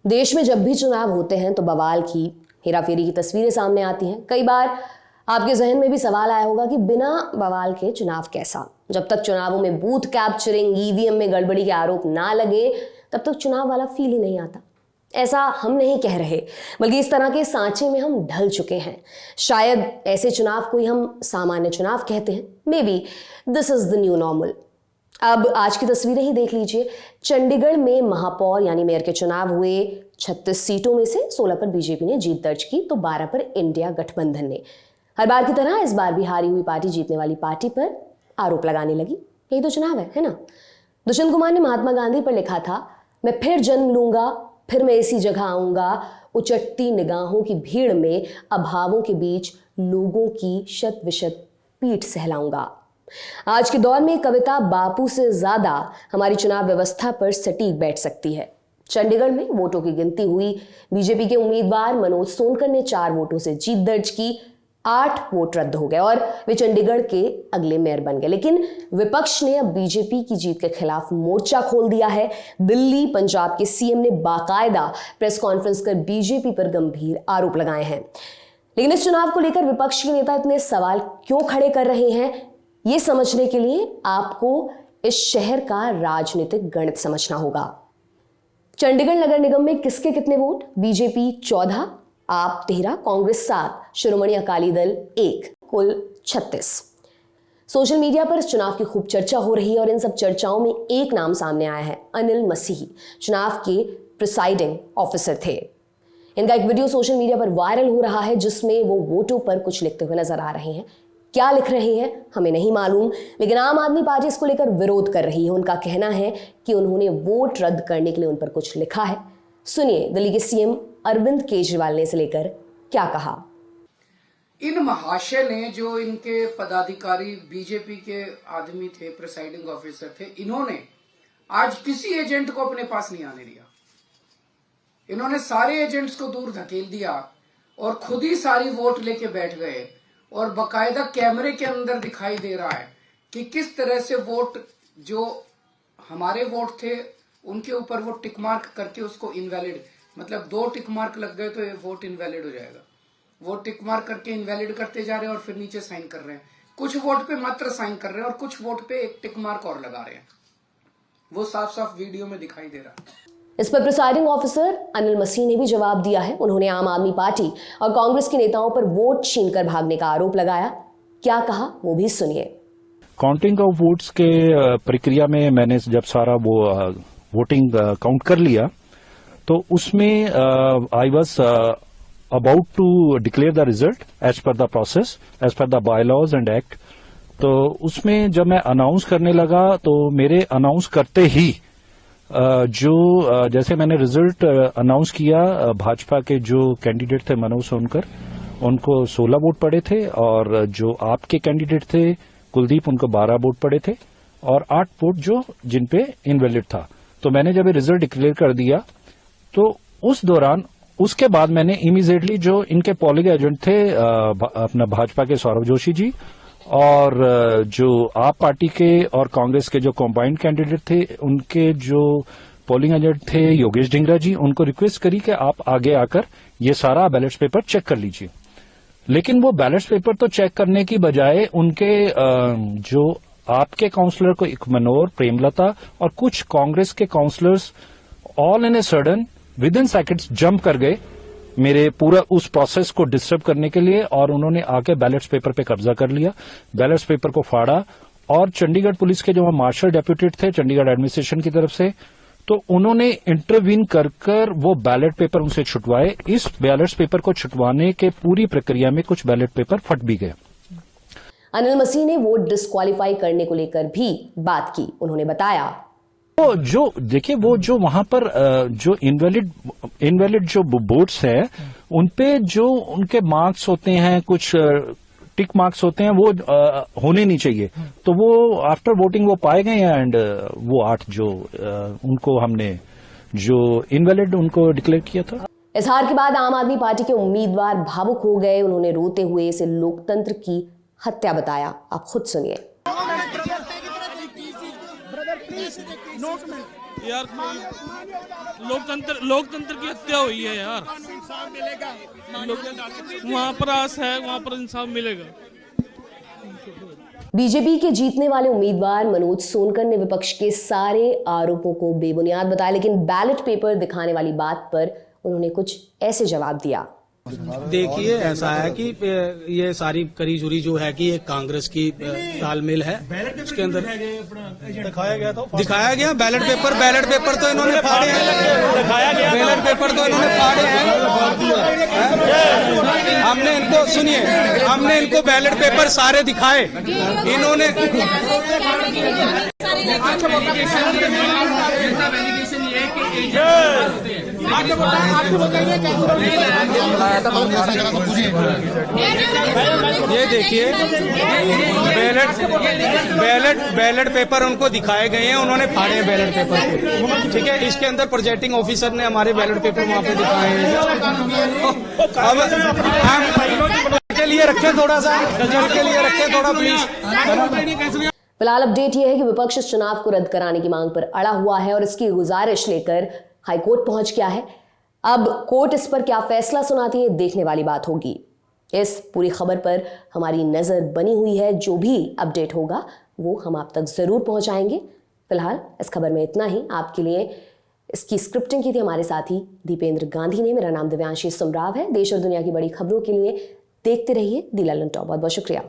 देश में जब भी चुनाव होते हैं तो बवाल की, हेराफेरी की तस्वीरें सामने आती हैं। कई बार आपके जहन में भी सवाल आया होगा कि बिना बवाल के चुनाव कैसा। जब तक चुनावों में बूथ कैप्चरिंग, ईवीएम में गड़बड़ी के आरोप ना लगे, तब तक चुनाव वाला फील ही नहीं आता। ऐसा हम नहीं कह रहे, बल्कि इस तरह के सांचे में हम ढल चुके हैं। शायद ऐसे चुनाव को ही हम सामान्य चुनाव कहते हैं। May be this is the new normal. अब आज की तस्वीरें ही देख लीजिए। चंडीगढ़ में महापौर यानी मेयर के चुनाव हुए। 36 सीटों में से 16 पर बीजेपी ने जीत दर्ज की तो 12 पर इंडिया गठबंधन ने। हर बार की तरह इस बार भी हारी हुई पार्टी जीतने वाली पार्टी पर आरोप लगाने लगी। यही तो चुनाव है ना। दुष्यंत कुमार ने महात्मा गांधी पर लिखा था, मैं फिर जन्म लूंगा, फिर मैं इसी जगह आऊंगा, उचटती निगाहों की भीड़ में अभावों के बीच लोगों की शत विशत पीठ सहलाऊंगा। आज के दौर में कविता बापू से ज्यादा हमारी चुनाव व्यवस्था पर सटीक बैठ सकती है। चंडीगढ़ में वोटों की गिनती हुई। बीजेपी के उम्मीदवार मनोज सोनकर ने 4 वोटों से जीत दर्ज की। 8 वोट रद्द हो गए और वे चंडीगढ़ के अगले मेयर बन गए। लेकिन विपक्ष ने अब बीजेपी की जीत के खिलाफ मोर्चा खोल दिया है। दिल्ली, पंजाब के सीएम ने बाकायदा प्रेस कॉन्फ्रेंस कर बीजेपी पर गंभीर आरोप लगाए हैं। लेकिन इस चुनाव को लेकर विपक्ष के नेता इतने सवाल क्यों खड़े कर रहे हैं, ये समझने के लिए आपको इस शहर का राजनीतिक गणित समझना होगा। चंडीगढ़ नगर निगम में किसके कितने वोट? बीजेपी 14, आप 13, कांग्रेस 7, शिरोमणि अकाली दल 1, कुल 36। सोशल मीडिया पर इस चुनाव की खूब चर्चा हो रही है और इन सब चर्चाओं में एक नाम सामने आया है, अनिल मसीह। चुनाव के प्रिसाइडिंग ऑफिसर थे। इनका एक वीडियो सोशल मीडिया पर वायरल हो रहा है जिसमें वो वोटों पर कुछ लिखते हुए नजर आ रहे हैं। क्या लिख रहे हैं हमें नहीं मालूम, लेकिन आम आदमी पार्टी इसको लेकर विरोध कर रही है। उनका कहना है कि उन्होंने वोट रद्द करने के लिए उन पर कुछ लिखा है। सुनिए दिल्ली के सीएम अरविंद केजरीवाल ने इसे लेकर क्या कहा। इन महाशय ने, जो इनके पदाधिकारी बीजेपी के आदमी थे, प्रिसाइडिंग ऑफिसर थे, इन्होंने आज किसी एजेंट को अपने पास नहीं आने दिया। इन्होंने सारे एजेंट्स को दूर धकेल दिया और खुद ही सारी वोट लेके बैठ गए। और बकायदा कैमरे के अंदर दिखाई दे रहा है कि किस तरह से वोट, जो हमारे वोट थे उनके ऊपर वो टिक मार्क करके उसको इनवैलिड, मतलब 2 टिक मार्क लग गए तो ये वोट इनवैलिड हो जाएगा। वो टिक मार्क करके इनवैलिड करते जा रहे हैं और फिर नीचे साइन कर रहे हैं। कुछ वोट पे मात्र साइन कर रहे हैं और कुछ वोट पे एक टिक मार्क और लगा रहे हैं। वो साफ साफ वीडियो में दिखाई दे रहा है। इस पर प्रिसाइडिंग ऑफिसर अनिल मसीह ने भी जवाब दिया है। उन्होंने आम आदमी पार्टी और कांग्रेस के नेताओं पर वोट छीनकर भागने का आरोप लगाया। क्या कहा वो भी सुनिए। काउंटिंग ऑफ वोट्स के प्रक्रिया में मैंने जब सारा वो वोटिंग काउंट कर लिया तो उसमें I was about to declare the result as per the process, as per the bylaws and act. तो उसमें जब मैं अनाउंस करने लगा तो मेरे अनाउंस करते ही जैसे मैंने रिजल्ट अनाउंस किया, भाजपा के जो कैंडिडेट थे मनोज सोनकर, उनको 16 वोट पड़े थे और जो आपके कैंडिडेट थे कुलदीप, उनको 12 वोट पड़े थे और 8 वोट जो जिन पे इनवैलिड था। तो मैंने जब ये रिजल्ट डिक्लेयर कर दिया तो उस दौरान, उसके बाद मैंने इमीडिएटली जो इनके पोलिंग एजेंट थे, अपना भाजपा के सौरभ जोशी जी और जो आप पार्टी के और कांग्रेस के जो कॉम्बाइंड कैंडिडेट थे, उनके जो पोलिंग एजेंट थे योगेश ढिंगरा जी, उनको रिक्वेस्ट करी कि आप आगे आकर ये सारा बैलेट पेपर चेक कर लीजिए। लेकिन वो बैलेट पेपर तो चेक करने की बजाय उनके जो आपके काउंसलर को एक मनोहर, प्रेमलता और कुछ कांग्रेस के councillors all in a sudden within seconds jump कर गए मेरे पूरा उस प्रोसेस को डिस्टर्ब करने के लिए और उन्होंने आके बैलेट पेपर पे कब्जा कर लिया। बैलेट पेपर को फाड़ा और चंडीगढ़ पुलिस के जो मार्शल डेप्यूटेड थे चंडीगढ़ एडमिनिस्ट्रेशन की तरफ से, तो उन्होंने इंटरवीन कर वो बैलेट पेपर उनसे छुटवाए। इस बैलेट पेपर को छुटवाने के पूरी प्रक्रिया में कुछ बैलेट पेपर फट भी गए। अनिल मसीह ने वोट डिस्क्वालीफाई करने को लेकर भी बात की। उन्होंने बताया, तो जो देखिए, वो जो वहां पर जो इनवैलिड जो वोट्स है उनपे जो उनके मार्क्स होते हैं, कुछ टिक मार्क्स होते हैं, वो होने नहीं चाहिए। तो वो आफ्टर वोटिंग वो पाए गए एंड वो 8 जो उनको हमने जो इनवैलिड उनको डिक्लेयर किया था। इस हार के बाद आम आदमी पार्टी के उम्मीदवार भावुक हो गए। उन्होंने रोते हुए इसे लोकतंत्र की हत्या बताया। आप खुद सुनिए। यार लोकतंत्र की हत्या हुई है यार। वहाँ पर आस है, वहाँ पर इंसाफ मिलेगा। बीजेपी के जीतने वाले उम्मीदवार मनोज सोनकर ने विपक्ष के सारे आरोपों को बेबुनियाद बताया, लेकिन बैलेट पेपर दिखाने वाली बात पर उन्होंने कुछ ऐसे जवाब दिया। देखिए, ऐसा है कि ये सारी करी जुरी जो है कि एक कांग्रेस की तालमेल है, उसके अंदर दिखाया गया बैलेट पेपर तो इन्होंने फाड़े हैं, बैलेट पेपर तो इन्होंने फाड़े हैं। हमने इनको बैलेट पेपर सारे दिखाए, इन्होंने ये देखिए बैलेट पेपर उनको दिखाए गए हैं, उन्होंने फाड़े हैं बैलेट पेपर को, ठीक है। इसके अंदर प्रोजेक्टिंग ऑफिसर ने हमारे बैलेट पेपर वहाँ पे दिखाए हैं। अब हम के लिए रखें थोड़ा सा, रिजल्ट के लिए रखें थोड़ा प्लीज। फिलहाल अपडेट यह है कि विपक्ष इस चुनाव को रद्द कराने की मांग पर अड़ा हुआ है और इसकी गुजारिश लेकर हाईकोर्ट पहुंच गया है। अब कोर्ट इस पर क्या फैसला सुनाती है, देखने वाली बात होगी। इस पूरी खबर पर हमारी नजर बनी हुई है, जो भी अपडेट होगा वो हम आप तक जरूर पहुंचाएंगे। फिलहाल इस खबर में इतना ही। आपके लिए इसकी स्क्रिप्टिंग की थी हमारे साथी दीपेंद्र गांधी ने। मेरा नाम दिव्यांशी सुमराव है। देश और दुनिया की बड़ी खबरों के लिए देखते रहिए दी ललन टॉप। बहुत बहुत शुक्रिया।